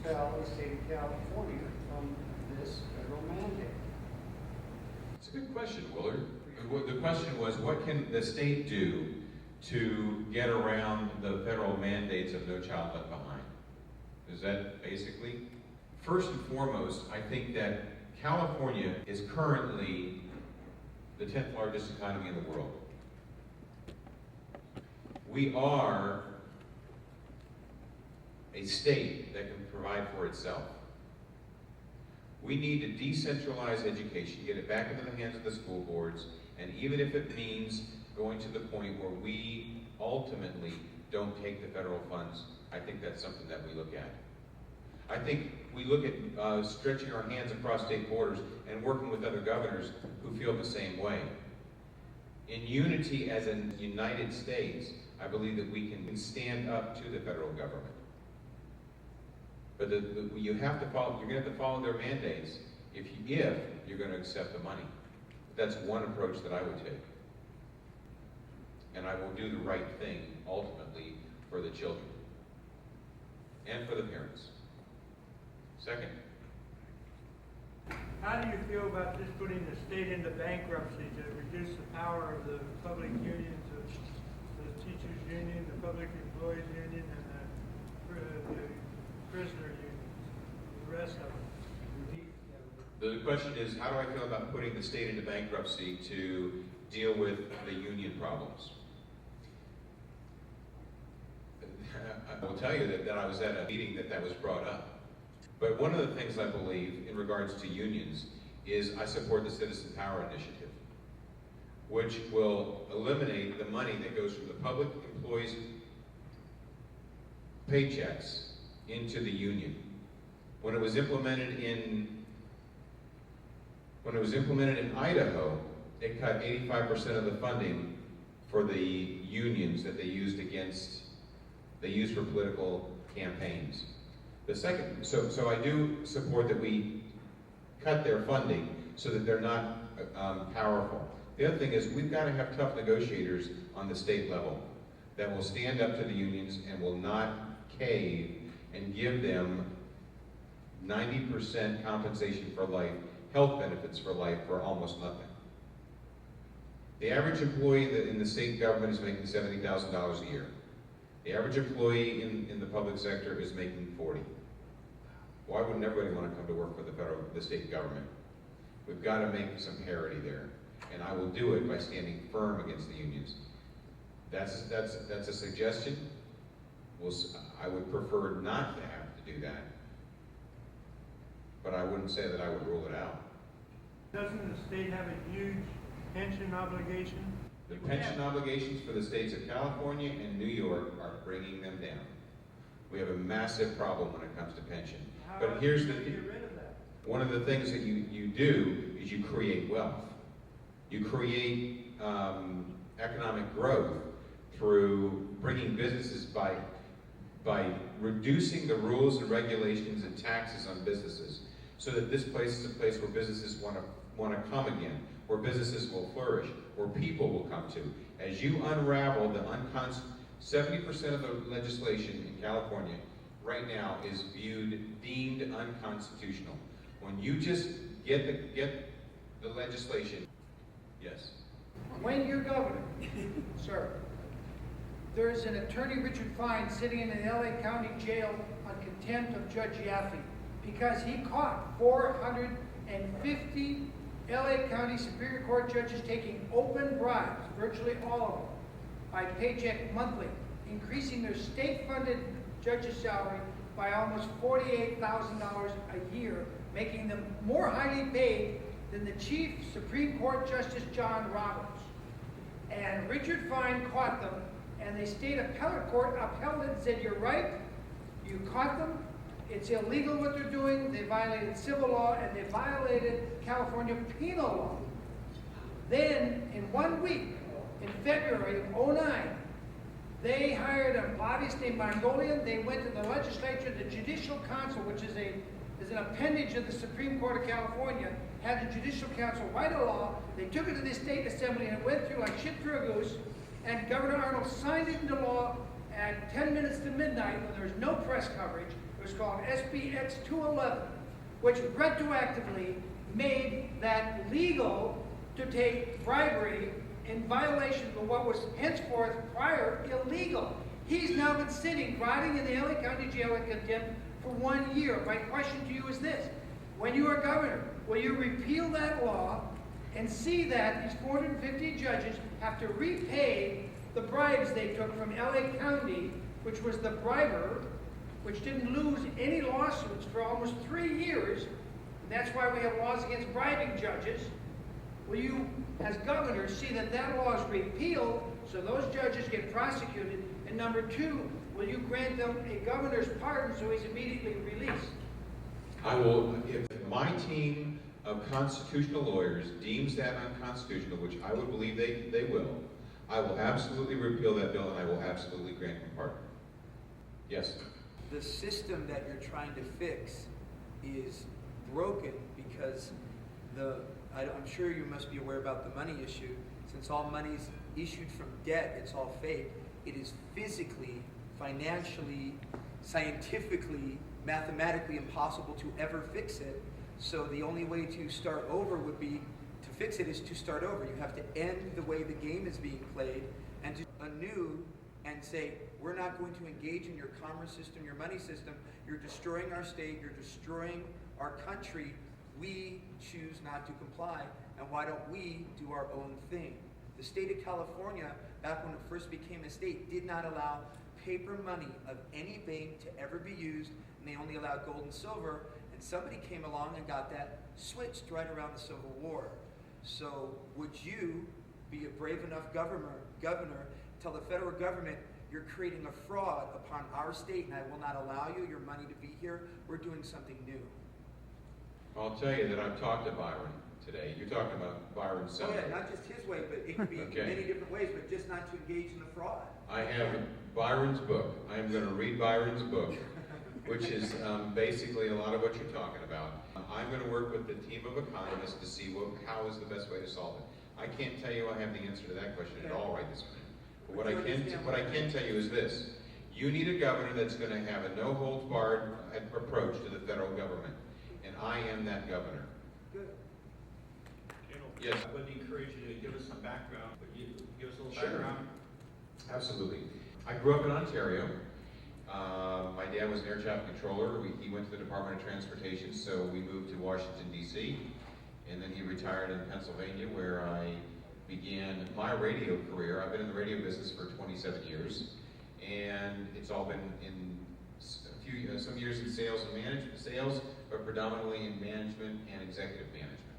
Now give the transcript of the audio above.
expel the state of California from this federal mandate? It's a good question, Willard. The question was, what can the state do to get around the federal mandates of No Child Left Behind? Is that basically? First and foremost, I think that California is currently the 10th largest economy in the world. We are a state that can provide for itself. We need to decentralize education, get it back into the hands of the school boards, and even if it means going to the point where we ultimately don't take the federal funds, I think that's something that we look at. I think we look at stretching our hands across state borders and working with other governors who feel the same way. In unity as a United States, I believe that we can stand up to the federal government. But you have to follow. You're going to have to follow their mandates if you're going to accept the money. That's one approach that I would take, and I will do the right thing ultimately for the children and for the parents. Second. How do you feel about just putting the state into bankruptcy to reduce the power of the public unions, the teachers union, the public employees union, and the prisoner unions, the rest of them? The question is, how do I feel about putting the state into bankruptcy to deal with the union problems? I will tell you that I was at a meeting that was brought up. But one of the things I believe in regards to unions is I support the Citizen Power Initiative, which will eliminate the money that goes from the public employees' paychecks into the union. When it was implemented in Idaho, it cut 85% of the funding for the unions that they used for political campaigns. The second, so I do support that we cut their funding so that they're not powerful. The other thing is we've got to have tough negotiators on the state level that will stand up to the unions and will not cave and give them 90% compensation for life, health benefits for life for almost nothing. The average employee in the state government is making $70,000 a year. The average employee in the public sector is making $40,000. Why wouldn't everybody want to come to work for the state government? We've got to make some parity there, and I will do it by standing firm against the unions. That's a suggestion. I would prefer not to have to do that, but I wouldn't say that I would rule it out. Doesn't the state have a huge pension obligation? The pension obligations for the states of California and New York are bringing them down. We have a massive problem when it comes to pension. But here's the thing. One of the things that you do is you create wealth. You create economic growth through bringing businesses by reducing the rules and regulations and taxes on businesses, so that this place is a place where businesses want to come again, where businesses will flourish, where people will come to. As you unravel the 70% of the legislation in California right now is deemed unconstitutional. When you just get the legislation, yes. When you're governor, sir, there's an attorney, Richard Fine, sitting in the LA County Jail on contempt of Judge Yaffe because he caught 450 LA County Superior Court judges taking open bribes, virtually all of them, by paycheck monthly, increasing their state-funded judge's salary by almost $48,000 a year, making them more highly paid than the Chief Supreme Court Justice John Roberts. And Richard Fine caught them, and the state appellate court upheld it and said, you're right, you caught them, it's illegal what they're doing, they violated civil law, and they violated California penal law. Then, in 1 week, in February of '09, they hired a lobbyist named Mongolian. They went to the legislature, the Judicial Council, which is an appendage of the Supreme Court of California, had the Judicial Council write a law. They took it to the state assembly and it went through like shit through a goose. And Governor Arnold signed it into law at 10 minutes to midnight when there was no press coverage. It was called SBX 211, which retroactively made that legal to take bribery in violation of what was henceforth prior illegal. He's now been sitting, rotting in the LA County Jail in contempt for 1 year. My question to you is this: when you are governor, will you repeal that law and see that these 450 judges have to repay the bribes they took from LA County, which was the briber, which didn't lose any lawsuits for almost 3 years, and that's why we have laws against bribing judges? Will you, as governor, see that that law is repealed so those judges get prosecuted? And number two, will you grant them a governor's pardon so he's immediately released? I will, if my team of constitutional lawyers deems that unconstitutional, which I would believe they will, I will absolutely repeal that bill and I will absolutely grant him pardon. Yes? The system that you're trying to fix is broken because I'm sure you must be aware about the money issue. Since all money's issued from debt, it's all fake. It is physically, financially, scientifically, mathematically impossible to ever fix it. So the only way to start over would be to fix it is to start over. You have to end the way the game is being played and to anew and say, we're not going to engage in your commerce system, your money system. You're destroying our state. You're destroying our country. We choose not to comply. And why don't we do our own thing? The state of California, back when it first became a state, did not allow paper money of any bank to ever be used, and they only allowed gold and silver, and somebody came along and got that switched right around the Civil War. So would you be a brave enough governor, tell the federal government, you're creating a fraud upon our state, and I will not allow you your money to be here. We're doing something new. I'll tell you that I've talked to Byron today. You're talking about Byron's son. Oh yeah, not just his way, but it could be Okay. many different ways, but just not to engage in the fraud. I have Byron's book. I am going to read Byron's book, which is basically a lot of what you're talking about. I'm going to work with the team of economists to see how is the best way to solve it. I can't tell you I have the answer to that question at all right this minute. But what I can tell you is this: you need a governor that's going to have a no-holds-barred approach to the federal government, and I am that governor. Good. Yes. I would encourage you to give us some background. Would you give us a little Sure. background? Absolutely. I grew up in Ontario. My dad was an air traffic controller. He went to the Department of Transportation, so we moved to Washington, D.C., and then he retired in Pennsylvania, where I began my radio career. I've been in the radio business for 27 years, and it's all been in some years in sales and management, but predominantly in management and executive management.